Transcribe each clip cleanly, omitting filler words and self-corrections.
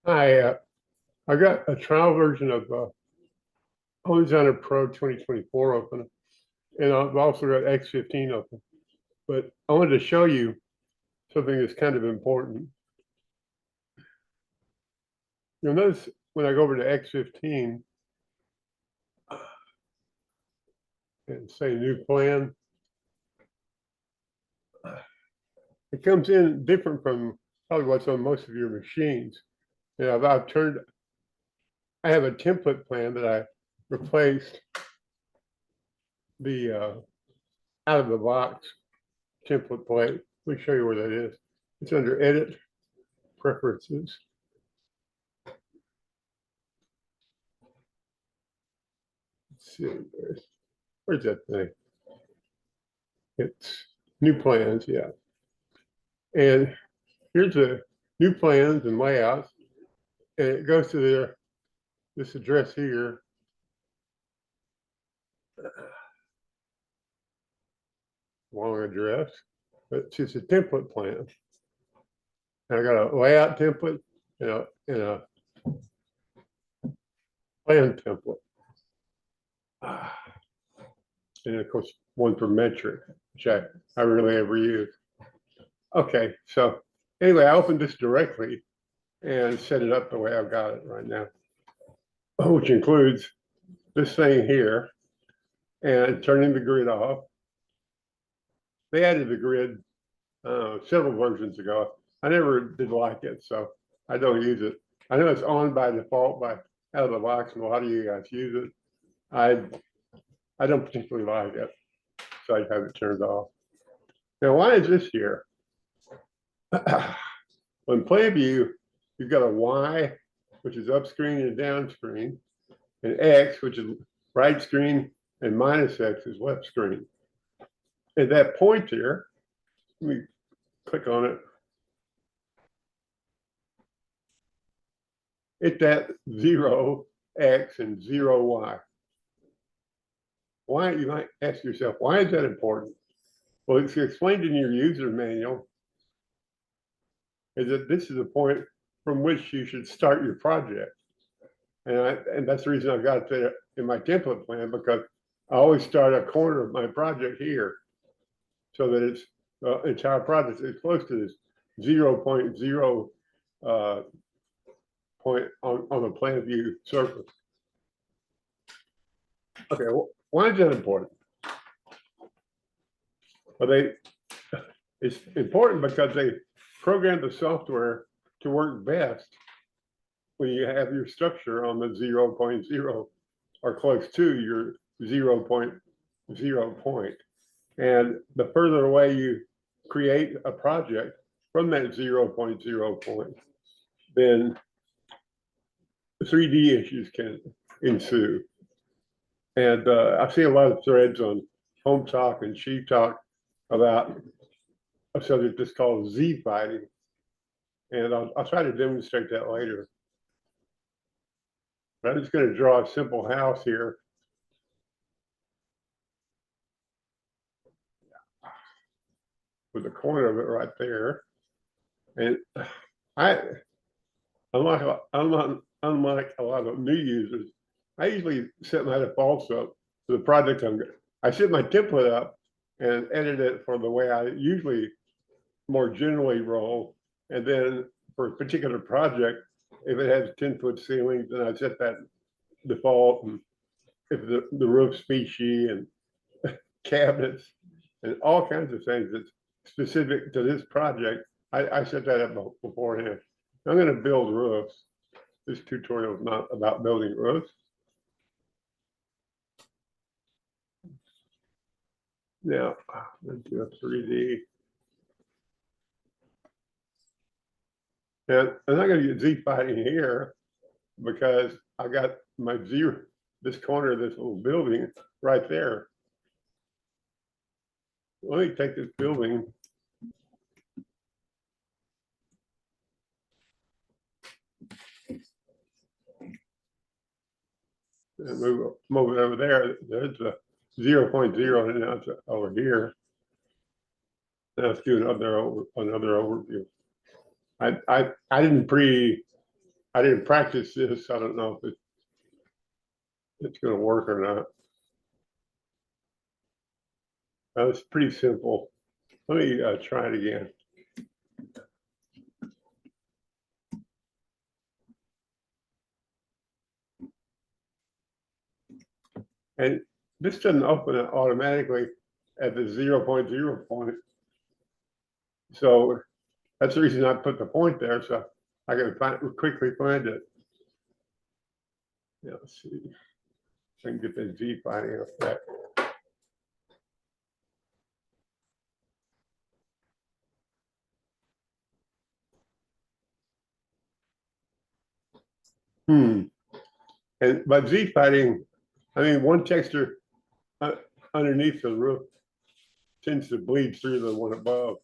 I got a trial version of Homedesigner Pro 2024 open, and I've also got X15 open. But I wanted to show you something that's kind of important. You'll notice when I go over to X15 and say new plan, it comes in different from probably what's on most of your machines. And I have a template plan that I replaced the out of the box template plate. Let me show you where that is. It's under Edit, Preferences. Let's see, where's that thing? It's New Plans, yeah. And here's the new plans and layouts. And it goes to this address here. Long address, but it's just a template plan. And I got a layout template and a plan template. And of course, one for metric, which I rarely ever use. Okay, so anyway, I opened this directly and set it up the way I've got it right now, which includes this thing here and turning the grid off. They added the grid several versions ago. I never did like it, so I don't use it. I know it's on by default by out of the box, and a lot of you guys use it. I don't particularly like it, so I have it turned off. Now, why is this here? On plan view, you've got a Y, which is up screen and down screen, and X, which is right screen, and minus X is left screen. At that point here, let me click on it. It's that 0x and 0y. Why, you might ask yourself, why is that important? Well, it's explained in your user manual, is that this is the point from which you should start your project. And that's the reason I've got it there in my template plan, because I always start a corner of my project here so that it's entire project is close to this 0.0 point on the plan view surface. Okay, well, why is that important? Well, it's important because they programmed the software to work best when you have your structure on the 0.0 or close to your 0.0 point. And the further away you create a project from that 0.0 point, then 3D issues can ensue. And I see a lot of threads on Home Talk and Sheep Talk about a subject that's called Z fighting. And I'll try to demonstrate that later. But I'm just going to draw a simple house here. With the corner of it right there. And unlike a lot of new users, I usually set my defaults up for the project I set my template up and edit it for the way I usually more generally roll. And then for a particular project, if it has 10-foot ceilings, then I set that default. And if the roof species and cabinets and all kinds of things that's specific to this project, I set that up beforehand. I'm going to build roofs. This tutorial is not about building roofs. Now, let's do a 3D. And I'm not going to use Z fighting here because I got my this corner of this little building right there. Let me take this building. And move it over there. There's a 0.0 and now it's over here. Now let's do another overview. I didn't I didn't practice this. I don't know if it's going to work or not. It's pretty simple. Let me try it again. And this doesn't open it automatically at the 0.0 point. So that's the reason I put the point there. So I can quickly find it. Yeah, let's see. I can get the Z finding up there. And by Z fighting, I mean one texture underneath the roof tends to bleed through the one above.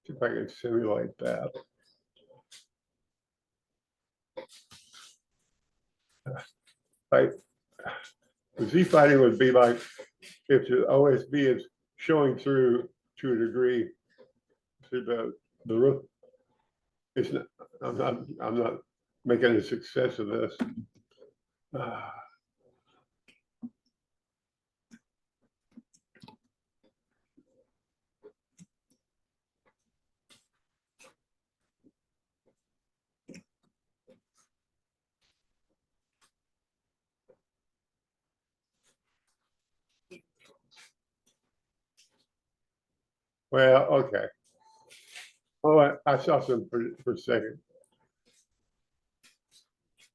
See if I can simulate that. Like Z fighting would be like if the OSB is showing through to a degree through the roof. It's not. I'm not making a success of this. Well, okay. Oh, I saw some for a second.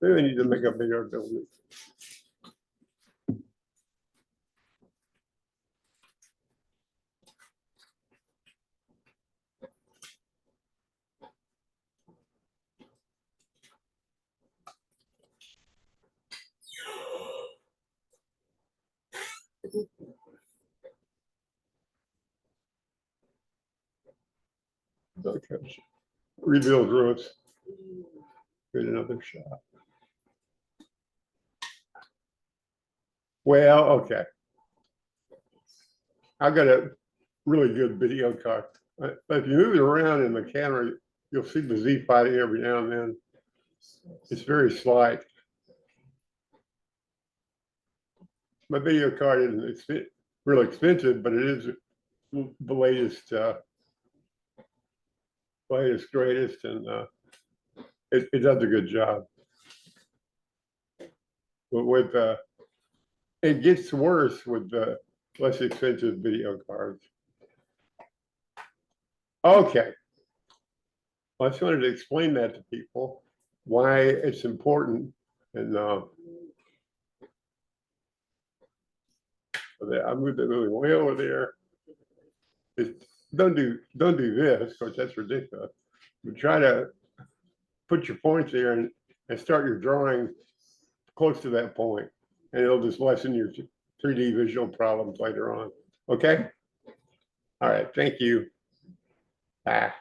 Maybe I need to make a bigger building. Okay. Rebuild roofs. Get another shot. Well, okay. I got a really good video card. But if you move it around in the camera, you'll see the Z fighting every now and then. It's very slight. My video card isn't really expensive, but it is the latest, greatest, and it does a good job. But with it gets worse with the less expensive video cards. Okay. Well, I just wanted to explain that to people, why it's important. And I moved it really way over there. Don't do this, because that's ridiculous. But try to put your points there and start your drawing close to that point, and it'll just lessen your 3D visual problems later on. Okay. All right. Thank you. Bye.